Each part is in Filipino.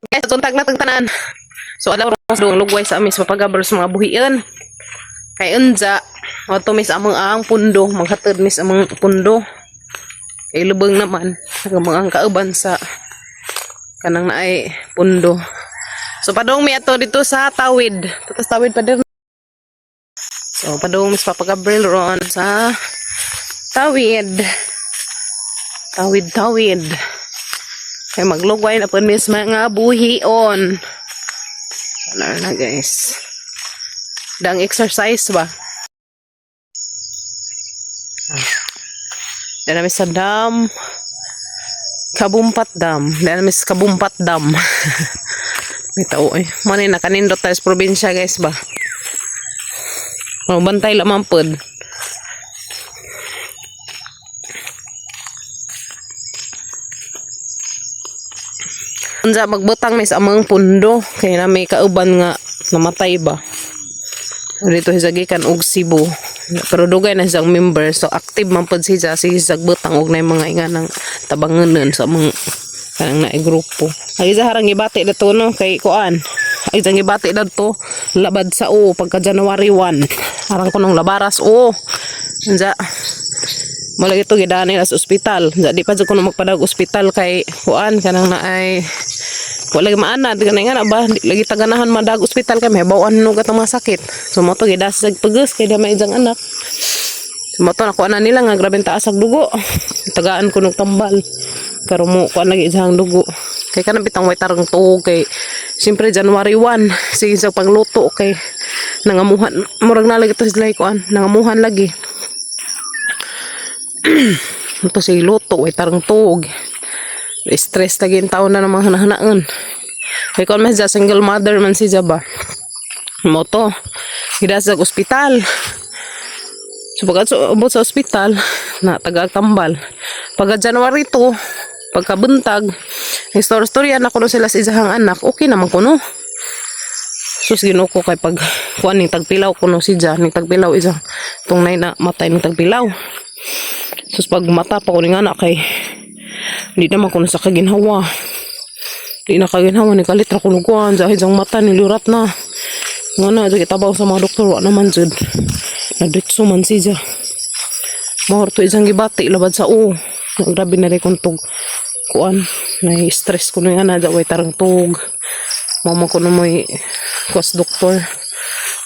Guys, tuntag na tagtanan. So alaw mas dong lugway sa amis mapagabal sa mga buhian. Kay unja, wato mis among ang pundo, maghatid mis among pundo. Kay lubeng naman ang kauban sa kanang naay pundo. So padong mi ato dito sa tawid. Tutas tawid pa din. So padong mis papagabril ron sa tawid. Tawid. Kay maglugway na po mis mga buhion. Ano na guys. Dang exercise ba? Dala mis sa dam. Kabumpat dam. Dala mis kabumpat dam. May tao eh. Manay nakanindot tayo sa probinsya guys ba? Bantay lamang pod. Unsa magbutang mis among pundo kay na may kauban nga namatay ba. Dito hisagikan og Cebu. Pero dugay na siyang member so active man pod siya sa butang og nay mga inganang tabangonon sa among kanang naay grupo. Ay sa harang gibati dito no kay kuan. Ay sa gibati dito labad sa pagka January 1. Harang ko nung labaras Unsa mula ito gidaan nila sa ospital. Di pa ko na magpadag ospital kay kuan kanang naay wala maanad kanay nga ba lagi taganahan madag ospital kay may bawaan no gatang mga sakit. So mo to gidas sa pagus kay may isang anak. So mo to nakuha na nila nga grabe taas ang dugo. Tagaan ko ng tambal. Pero mo kuan lagi isang dugo. Kay kanang bitang way tarong tuog kay siyempre January 1 sige sa pangluto kay nangamuhan murag na lagi to sila kuan nangamuhan lagi. Ito si luto way tarong tuog. Stress lagi yung taon na ng mga hanahanaan. Kaya kung may single mother man si Jaba. Mo to. Hidas sa ospital. So pagkat ubot sa ospital, na taga-tambal. Pagka January 2, pagkabuntag, istorya na kuno sila sa isang anak, okay naman kuno. Sus ginuko kay pag kuan ning tagpilaw kuno si Ja, ning tagpilaw isa. Tong nay na matay ning tagpilaw. Sus pag mata pa ko ning anak kay di naman ko na sa kaginhawa. Di na kaginhawa ni kalit ra kuluguan dahil ang mata ni lurat na. Nga na dagit tabaw sa mga doktor wa naman jud. Naditso man siya. Mahorto isang gibati labad sa Grabe na rin kong tug kuan. Na-stress ko na nga na daway tarang tug. Mama ko na may kwas doktor.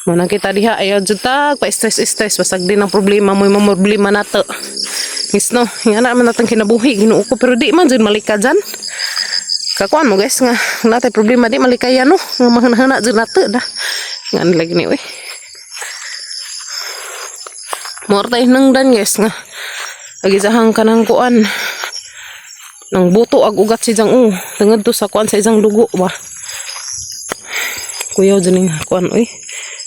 Manang kita diha ayaw jud tag pa stress basag din ang problema mo yung problema nato. Yes no, nga naman natang kinabuhi Ginoo ko pero di man jud malika dyan. Kakuan mo guys nga natay problema di malikaya no. Nga mahana jud nato da. Nga nilagi ni Mortay nang dan guys nga. Agisahang kanang kuan. Nang buto ag ugat si jang tungod to sa kuan sa isang dugo ba. Kuyaw dyan kuan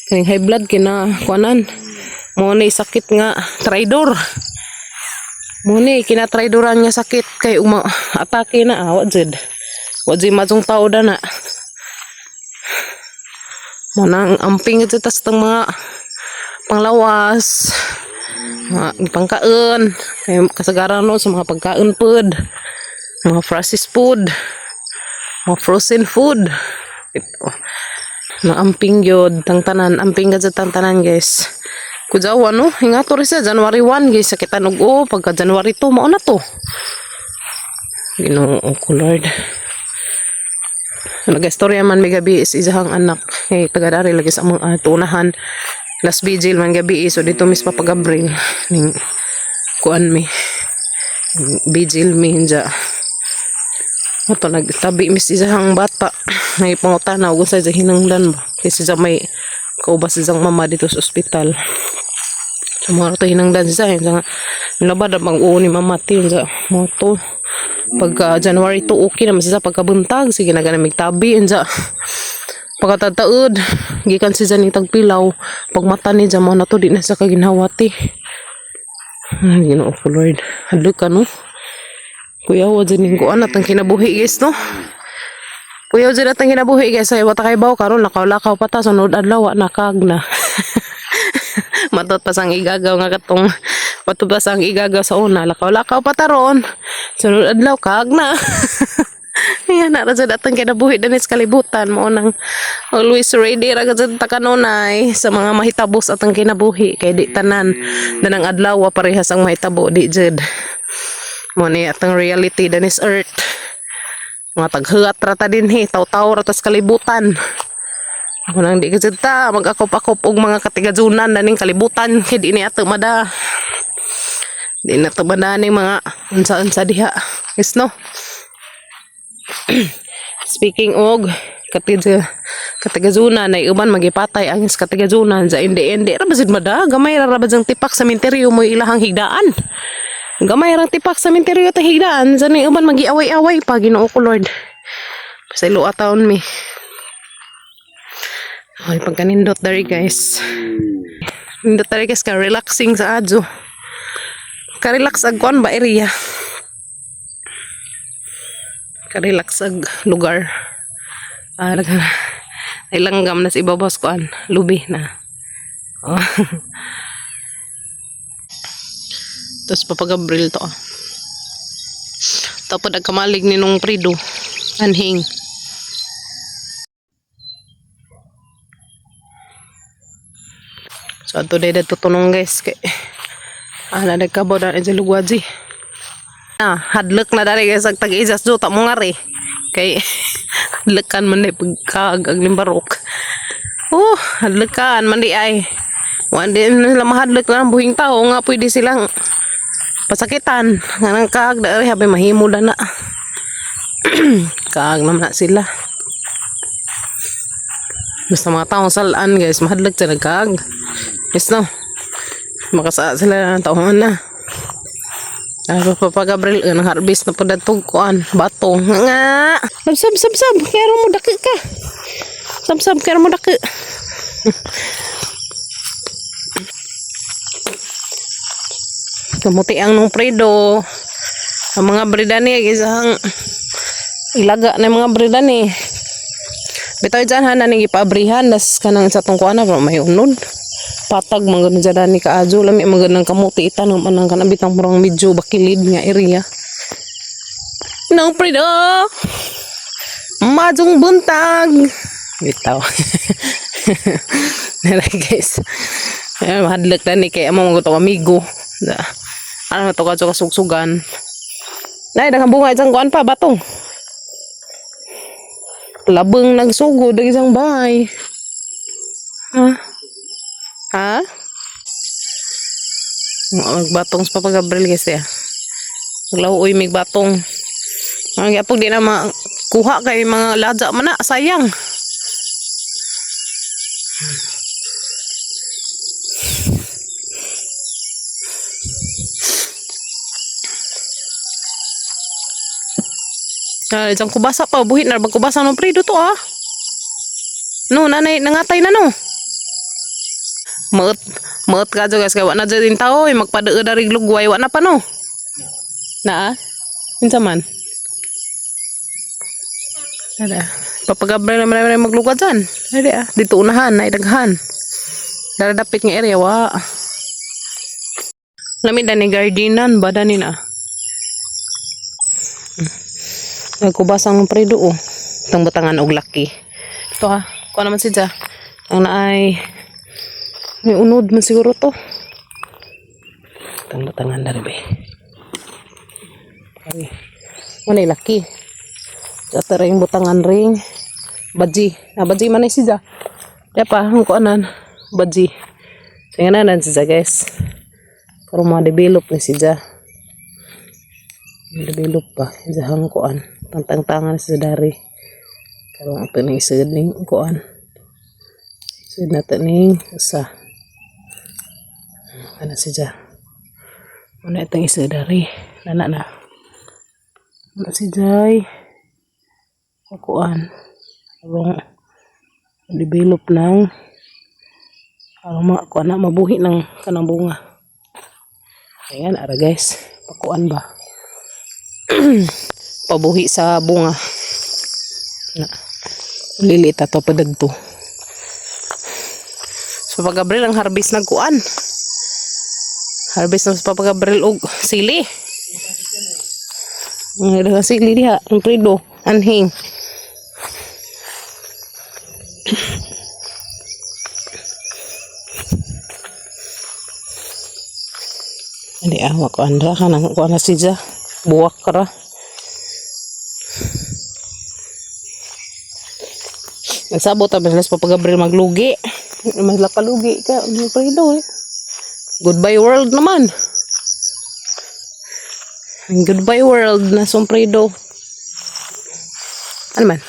kaning high blood kina kuanan. Mo ni sakit nga traidor. Muni kinatraidoran niya sakit kay atake na wajid mazong tao da na manang amping ito tas tang mga panglawas mga pangkaon kay kasagaran no sa mga pagkaon food mga processed food mga frozen food ito na amping yod tang tanan amping gad sa tang tanan guys. Kujawa no, hinga to rin sa January 1 guys, sakitan og pagka January 2 mao na to. Ginoo ko Lord. Nagastorya man may gabi is isang anak kay tagadari lagi sa among tunahan. Last vigil man gabi so dito mis papagabril ning kuan mi. Vigil mi hinja. Ato nagtabi mis isang bata. May pangutana og sa hinangdan ba. Kasi sa may kaubas isang mama dito sa ospital. Sumara to hinangdan siya. Nilabad ang mag-uuni mamati. Moto. Pagka January 2 okay naman siya. Pagkabuntag sige na ganamig tabi. Pagkatataod gikan siya ni tagpilaw. Pagmata ni siya mo na to di na siya kaginhawati. Ginoo ko Lord. Hadlo ka no. Kuya wa dyan yung kuan at ang kinabuhi guys no. Kuya dyan at ang kinabuhi guys. Ay wata kay baw karon lakaw-lakaw pa ta. Sunod adlaw nakag na. Matot pa sang igagaw nga katong matot pa sang igagaw sa una. Lakaw-lakaw pa ta ron. Sunod adlaw kag na. Yan, nara dyan atang kinabuhi din sa kalibutan mo nang always ready ra dyan takanunay sa mga mahitabos atang kinabuhi kay di tanan danang adlaw parehas ang mahitabo di jud mo ni atang reality danis earth mga taghuat ra ta dinhi taw-taw ra ta sa kalibutan mo nang di jud ta mag-akop-akop og mga katigadunan daning kalibutan kay di ni ato mada di na to mada ning mga unsa-unsa diha is no. Speaking og katigazunan ay uban magipatay ang katigazunan sa indi ra basid mada gamay ra bajang tipak sa minteryo mo ilahang higdaan gamay ra tipak sa minteryo ta higdaan sa ni uban magiaway-away pa Ginoo ko Lord pasaylo ataon mi ay pagkanindot dari guys nindot dari guys ka relaxing sa adjo ka relax ag kuan ba area ka-relax ag lugar. Ilanggam na si babos ko lubi na. Oh. Tapos papagabril to. Tapos nagkamalig ni nung prido. Anhing. So ato day tutunong guys kay nagkabaw na dyan lugwadji. Hadlok na dari guys ag tag-ijas do ta mo nga re kay hadlokan man di pagkaag ag limbarok hadlokan man di ay wan di nila mahadlok na buhing tao nga pwede silang pasakitan nga nang kaag dari habay mahimo na kaag naman na sila basta mga taong salaan guys mahadlok sa nagkaag yes no makasa sila ng taon na papagabril ng harvest na po datong kuan batong nga sab kaya mo daki ka sab kaya mo daki kamuti ang nung predo ang mga brida ni isang ilaga na mga brida ni bitaw dyan ha na ipabrihan das kanang sa tong kuan na may unod patag mga dyan ni kaadyo lami mga ng kamuti itanong manang kanabitang murang medyo bakilid nga area nang predo majong buntag bitaw nara guys mahadlok na ni kaya mo mga itong amigo ano ito ka kasugsugan nay dagang bunga isang kuan pa batong labeng nagsugod ng isang bahay ha? Magbatong sa papagabril guys ya. Maglauoy mig batong. Mga apog di na makuha kay mga ladya man na sayang. Diyan kubasa pa buhit na magkubasa ng predo to no nanay nangatay na no Maot ka jo guys kay wa na jud din tao magpadeo dari lugway wa na pa no. Na kinsa man. Ada papagabril na marami maglugad dyan. Ada dito unahan ay daghan. Daradapit nga area wa. Lami dani gardenan badanin nagkubasang ng predo tang butangan og laki. Ito kuha naman siya. Ang naay may unod man siguro to. Tangan dari be. Ay, manay laki. Sa ring butangan ring. Badji. Badji man siya. Yapa, ang kuanan. Badji. Tingnan siya guys. Pero ma-develop na siya. Develop pa. Siya ang kuan. Tantang-tangan siya dari. Karong ito na isagad ning kuan. Isagad natin ning usa. Ano siya muna itong isa dari nana na ano si Jai kukuan habang develop ng kuan na mabuhi ng kanang bunga ayan ara guys pakuan ba pabuhi sa bunga na lilita to padagto so pag-abril ang harvest nagkuan harvest ng papagabril og sili. Ang sili diha, ang predo. Anhing. Hindi awak ko andra ka nang ko na siya. Buwak ka ra. Nagsabot ta beses pa pag-Abril maglugi. Mas la palugi ka, ano pa ito eh. Goodbye world naman. Goodbye world na sompredo. Ano man?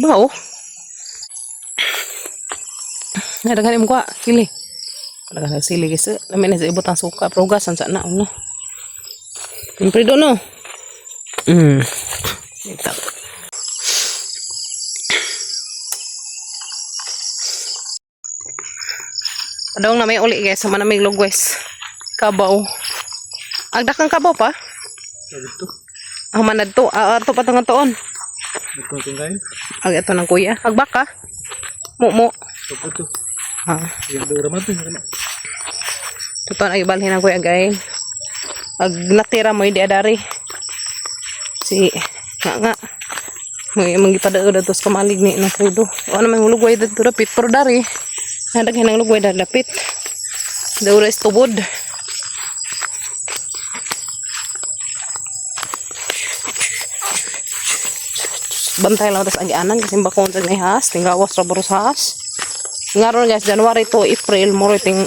Bao? Nadaghanin mo ka, sili. Nadaghanin sili kasi. Namin na sa ibot ang suka. Progasan sa naon no. Sompredo no? Ito. Padawang na may uli guys, sama na may lugwes. Kabaw. Agda kang kabaw pa? Ito. Manad to. Ato pa tangan toon. Ito tingkain. Ag ito ng kuya. Agbaka. Mumo. Ito to. Yung dura man to. Tuton ay balhin ng kuya gay. Ag natira mo hindi adari. Si nga. May mangipadao datos kamalig ni na Fredo. O ano may hulugway dito dapit pero dari. Nadaghan ng lugway dari dapit. Daura is tubod. Bantay lang tas agianan kasi bakon sa may has, tinggawas ra baros has. Ngaron guys, January to April mo ting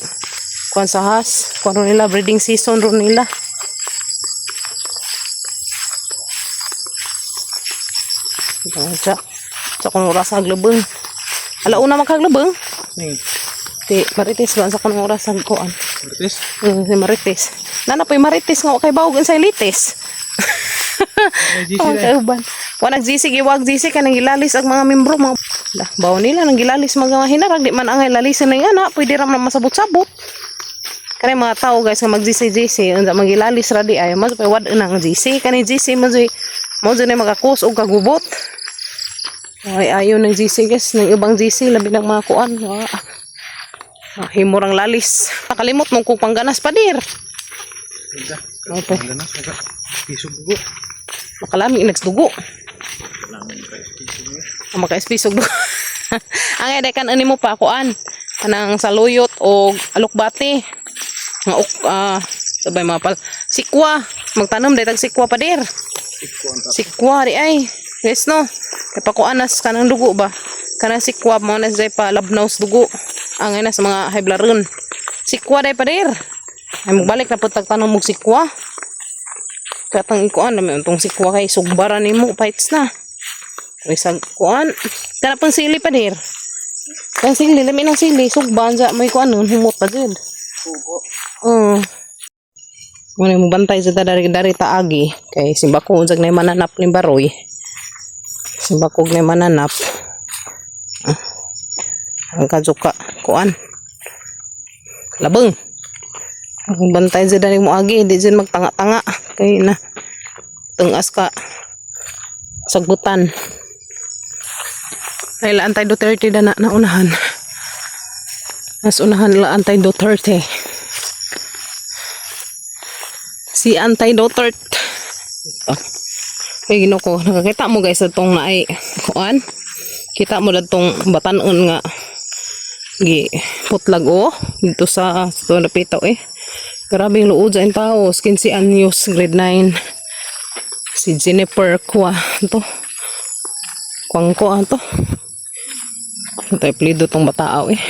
kuan sa has. Kuan nila breeding season ro nila. Sa kung oras haglubeng. Alauna maghaglubeng. Ti Marites ba sa kung oras hagkuan. Marites? Si Marites. Nana pa Marites nga kay bawog sa lites. Kauban. Wa nag-GC giwag GC ka nang gilalis ang mga membro mga bawo nila nang gilalis mga hinarag di man ang lalisan na ana pwede ra man masabot-sabot. Kani mga tao guys nga mag-GC unsa magilalis ra di ay mas pa wad nang GC kani GC mo na magakos og kagubot. Ay ayo nang GC guys nang ibang GC labi ng mga kuan. Himurang lalis. Nakalimot mong kung pangganas pa dir. Okay. Pisog dugo. Makalami nagsdugo. Maka-espisog dugo. Ang edekan ani mo pa kuan kanang saluyot o alukbati. Nga sabay mga pal sikwa magtanom day tag sikwa pa dir. Sikwa di ay. Yes no. Kay pakuanas kanang dugo ba. Kanang sikwa mo na say pa labnaws dugo. Ang ina sa mga high blood run. Sikwa day pa dir. Ay magbalik na po tagtanong mong sikwa. Katang ikuan naman itong sikwa kay sugbaran ni mo fights na. Isang kuan. Kana pang sili pa dir. Kang sili lami ng sili sugban sa may kuan nun humot pa din. Muna mo bantay sa dari taagi kay simbako unsag na mananap ni baroy. Simbako na mananap. Ang kajuka kuan. Labeng. Ang bantay sa dari mo agi, hindi dyan magtanga-tanga. Kaya na, tungas ka. Sagbutan. Ay, laantay Duterte na naunahan. Mas unahan laantay Duterte. Si Antay Duterte. Ay, gino ko. Nakakita mo guys, itong na ay, kuan. Kita mo na itong batanon nga. Putlag o. Dito sa napitaw eh. Grabe yung luod sa yung tao. 15 anyos, grade 9. Si Jennifer Kwa. Ito. Kuwang Kwa ito. Ito yung plido itong bataaw eh.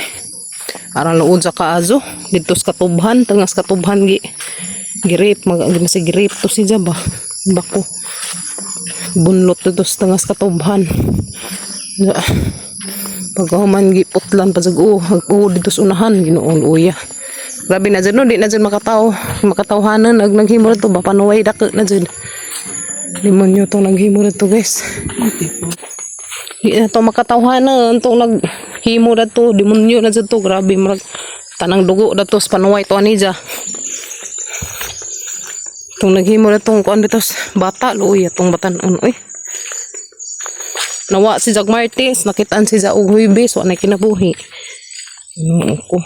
Arang luod sa kaazo. Dito sa katubhan. Tangas katubhan. Girip. Masig girip to si Jaba. Bako. Bunlot dito sa tangas katubhan. Pagkahuman giputlan. Pasag dito sa unahan. Ginoon uya. Grabe na dyan no, di na dyan makatawhanan, naghimo na to, panuway dako na dyan. Demonyo to naghimo na to guys. Di na to makatawhanan, itong naghimo na to, demonyo na dyan to, grabe, tanang dugo na to, panuway to anija. Itong naghimo na tong kuan dito, bata, luoy, itong batanon, uy. Nawa si Jack Martins, nakitaan si Zaug Huybe, so anay kinabuhi. Ko.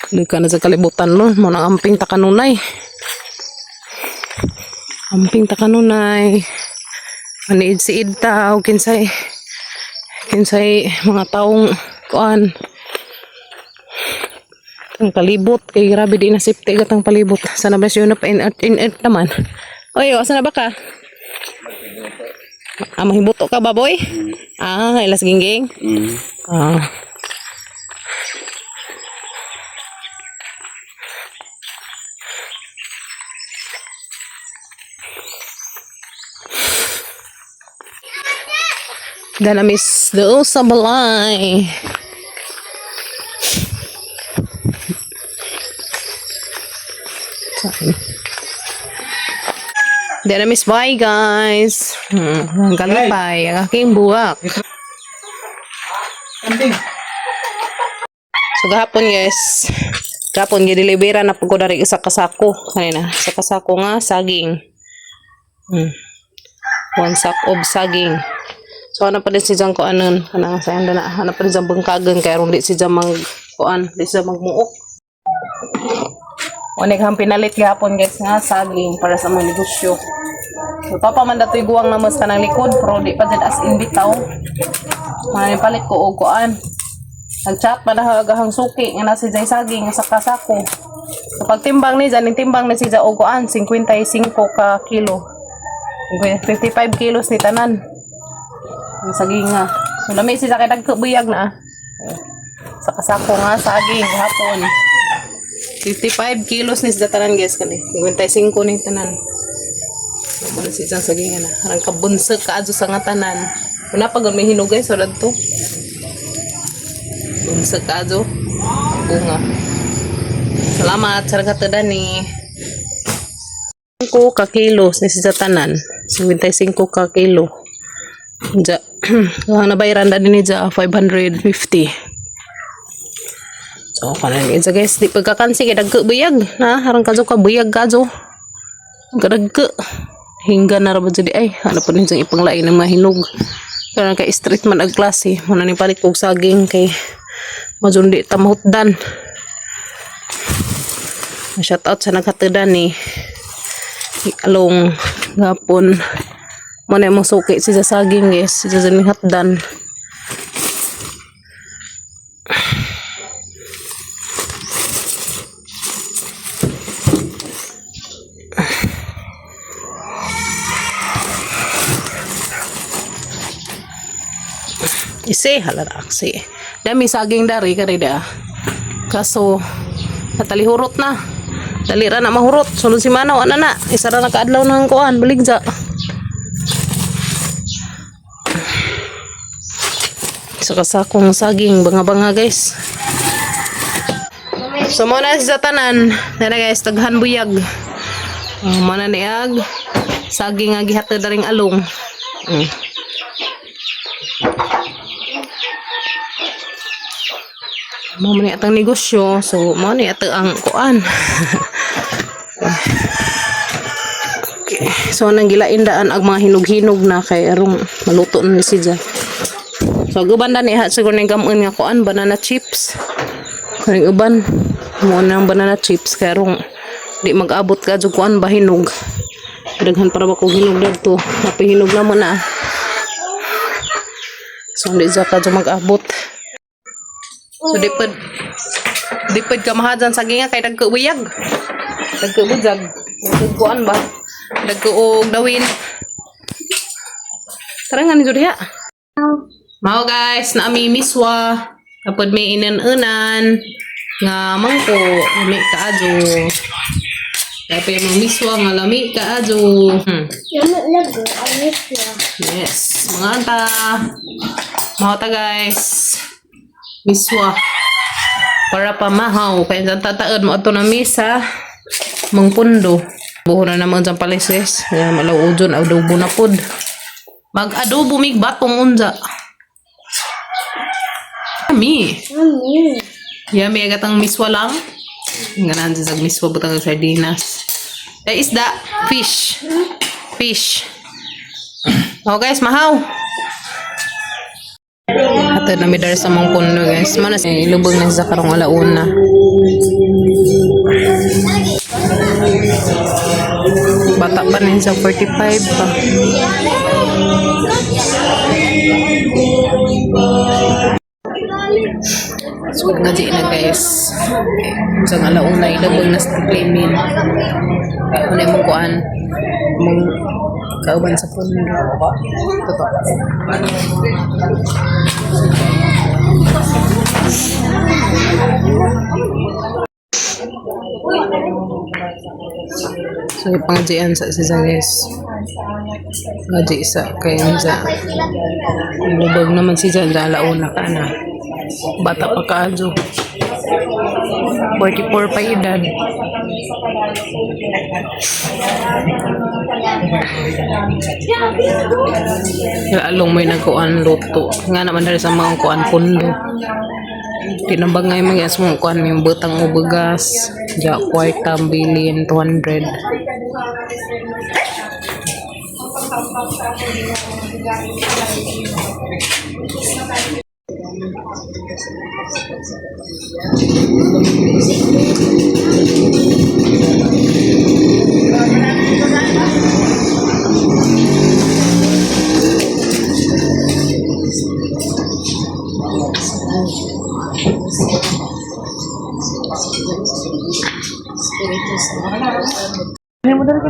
Hindi ka na sa kalibutan no. Muna amping takanunay. Amping takanunay. Aniid si Idta o kinsay mga taong kuan ang palibot kay grabe di na safety gatang palibot sana ba siya na pa in naman. Oy, asa na ba ka? Mahibuto ka ba, boy? Ilas gingging? Danamis do sa balay. Danamis bye guys. Ang kalipay, ang aking buwak. So gahapon guys. Gahapon gidilibera na pagod dari sa kasako kanina. Sa kasako nga saging. 1 sack of saging. So ano pa din si Jang ko anon kanang sayang na ano pa din sa bangkagan kay aron di si Jang mag kuan di siya magmuok. Onek ham pinalit gihapon guys nga saging para sa mga negosyo. So papa man datoy guwang na mas kanang likod pero di pa jud as in bitaw. Manay palit ko og kuan. Nag-chat pa na agahang suki nga na si Jay saging sa kasako. So pagtimbang ni Jan timbang na si Jay og kuan 55 ka kilo. 55 kilos ni tanan. Ang saging nga. So, lami siya kay nagkabuyag na. Sa kasako nga, saging, hapon. 55 kilos ni siya tanan, guys. 55 ni tanan. Ano siya saging na. Harang kabunsag ka adyo sa nga tanan. Una pag may hinog, guys. Wala to. Bunsag ka adyo. Bunga. Salamat. Sarang katada ni 5 ka kilos ni siya tanan. 55 ka kilo. Ja, nabayaran na din niya 550. So, kanan niya guys, di pagkakansi kay dagkabuyag na, harang kazo ka buyag kazo. Gadagka. Hingga na rabat jadi ay, ano po niya ipanglain ng mahinog. Kaya kay street man ag klase, muna ni palit kong saging kay majundi tamahutdan. Shout out sa naghatagdan ni Along gapon. Mana mo suki si saging guys, si sa hatdan. Isi halala aksi. Dami saging dari karida. Kaso natalihurot na. Dali ra na mahurot. Sunod si Manaw ana na. Isa ra nakaadlaw nang kuan baligja. Sa kasakong saging banga-banga guys. So muna sa tanan na guys taghan buyag. Mana niag saging nga gihatod daring along. Mo man atang negosyo so mo ni ato ang kuan. Okay. So nang gilaindaan ang mga hinog-hinog na kay arong maluto na ni siya. So gubanda ni ha siguro ning gamon nga kuan banana chips. Kaning uban mo nang banana chips kay arong di mag-abot ka jud kuan bahinog. Daghan para ba ko hinog dadto. Napihinog na mo na. So di sa ka jud mag-abot. So diped ka mahadyan saging nga kay dagkubuyag. Dagkubuyag. Kuan ba? Dagkuog dawin. Tarangan jud diha. Mao guys, naami miswa. Tapos may inan-unan nga mangko, lami ka adyo. Tapos yung miswa nga lami ka adyo. Yes, mga anta. Mao ta guys. Miswa. Para pamahaw. Kaya dyan tataod mo ito na misa. Mangpundo. Buho na naman dyan palis guys. Malaw udyon, adobo na pod. Mag-adobo mig batong unja. Yummy. Yummy agad ang miswa lang. Nganan sa miswa butang ng sardinas. That is the fish. Fish. Oh guys, mahaw. Ato na midar sa mong puno guys. Mana sa ilubog na sa karong alauna. Bata pa rin sa 45 pa. So, ngaji na guys. Sa alauna, ilabang na sa krimen. Ano yung kuan? Mong kauban sa puno. So, pangjian sa guys. Ngaji sa kay sa lubog naman si Jan alauna ka na. Bata pa kaadyo. 44 pa edad. Lalong may nagkuan luto. Nga naman dari sa mga kuan pundo. Tinambag nga yung mga mga kuan yung butang ubugas. Ja, kwarta, bilin, 200.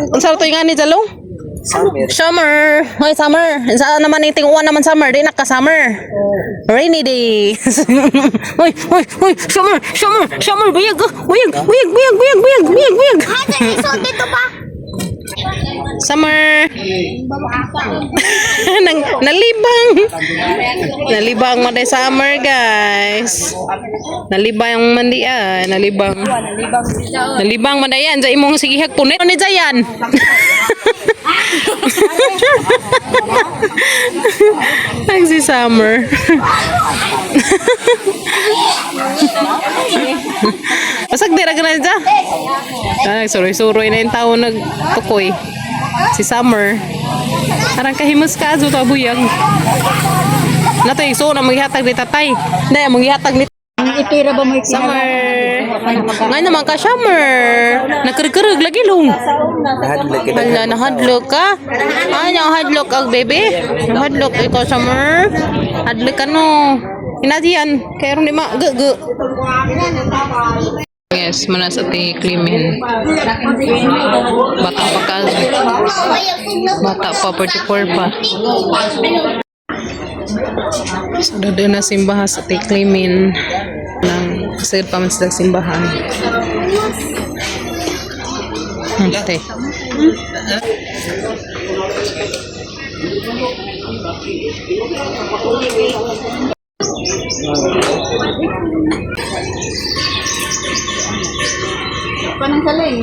Ang sarap to yung nga ni Jalong? Summer. Hoy, summer. Saan naman yung tinguan naman summer? Di naka-summer. Rainy day. Hoy, hoy, hoy. Summer, summer, summer. Buyag, buyag, buyag, buyag, buyag, buyag, buyag, buyag. Dito pa. Summer. Nalibang. Nalibang mo day summer, guys. Nalibang yung mandi nalibang. Nalibang mo day yan. Diyan imong sigihag punit. Ano ni Jayan? Ang si Summer. Pasag dira ka na dyan. Suroy-suroy na yung tao nagtukoy. Si Summer. Parang kahimas ka, azo tabuyag. Nato yung so na maghihatag ni tatay. Hindi, maghihatag ni Itira ba may Summer. Ngayon naman ka, Summer. Nakarag-karag lagi long. Hala, nahadlok ka? Ay, nahadlok ang baby. Nahadlok ikaw, Summer. Hadlok ka no. Inadiyan. Kaya rin di ma-gaga. Yes, muna sa Klimen. Bata pa ka. Bata pa, 44 pa. So, doon na simbahan sa Klimen. Kasi pa man sila simbahan. Okay. Panang saling.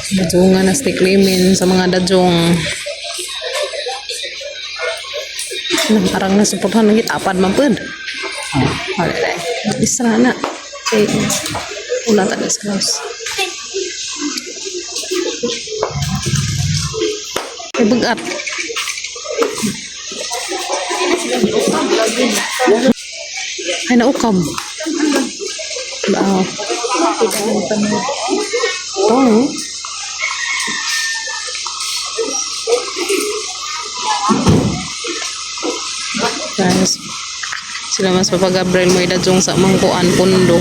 Dajungan na sa Klimen sa mga dajong. Parang nasuportahan ng gitapad man pud. Wala dai. Isra na. Okay. Ulat na sa house. Bugat. Ay, naukab. Wow. Oh. Guys, sila mas papagabrel mo idadjong sa mangkuan pundo.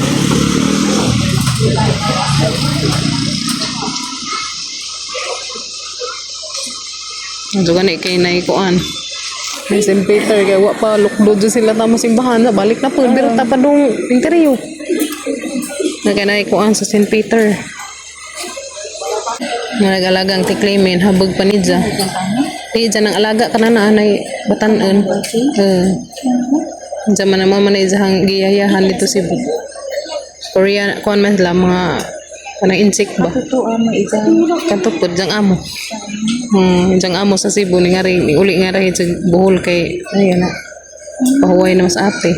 Dugan kay nay kuan. May St. Peter kay wa pa lukdod sila tamo simbahan na balik na pud pero ta pa dong interior. Naganay kuan sa St. Peter. Nagalagang Klimen habog panidja. Di dyan ang alaga ka na anay batanon. Dyan man naman manay giyayahan dito Cebu. Korea kuan man sila mga kanang insect ba? Katupod jang amo. Jang amo sa Cebu ni ngari uli nga rin sa buhol kay ayan na. Pahuway na mas ate.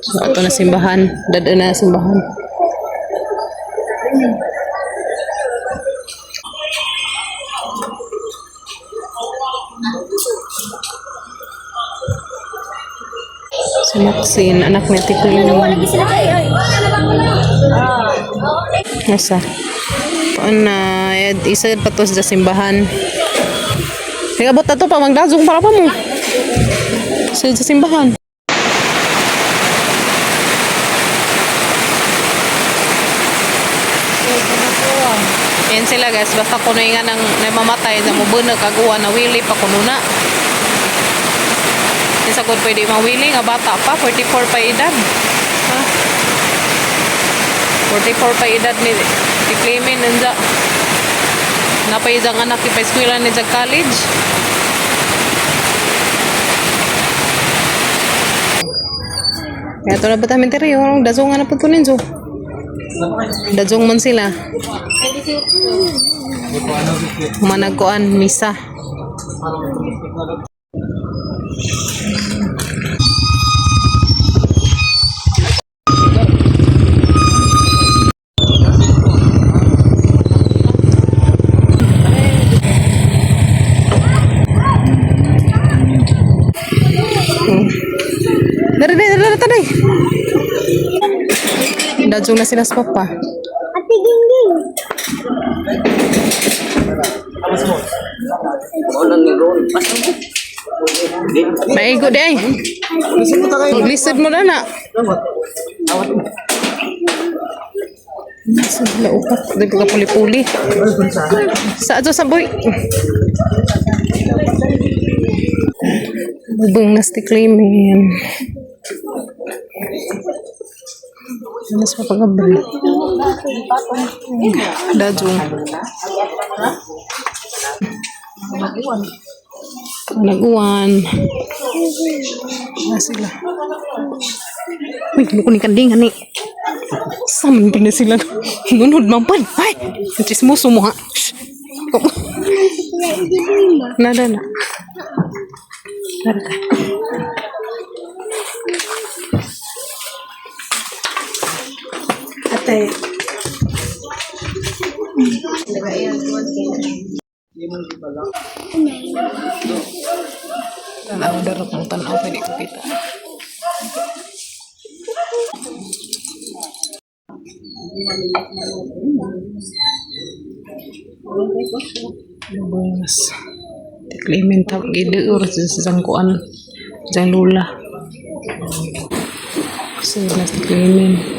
So, ito na simbahan. Dada na simbahan. Si Maxine, anak ni Tiklin. Nasa? Isa pa to sa simbahan. Kaya abot na to pa, magdazong para pa mo. Sa simbahan. Yan sila guys, basta kuno nga nang namamatay na mubunag kaguan na wili pa kuno na. Isa ko pwede mawili nga bata pa, 44 pa edad. Ha? 44 pa edad ni Clement nanda. Napay jang anak pa eskwela ni jag college. Kaya ito na ba tayo teri, yung dazongan na po ito ninyo. Dazong man sila. Managkoan, misa. Dari. Dazong na sila sa papa. Ate Gingging. Maigo di ay. Lisod mo na na. Sila upat. Dito ka puli-puli. Sa ato sa boy. Bubong na si Clement. Mas mapagabal. Dazong. Panaguan. Na sila. Uy, kunin kanding ani. Saman pa na sila. Nunod mampan. Ay, chismoso mo ha. Nada na. Nada. Atay. Tanaw darap ng tanaw pwede ko kita. Lubos. Clement tawag gidur sa sangkuan sa lula. Sila si Clement.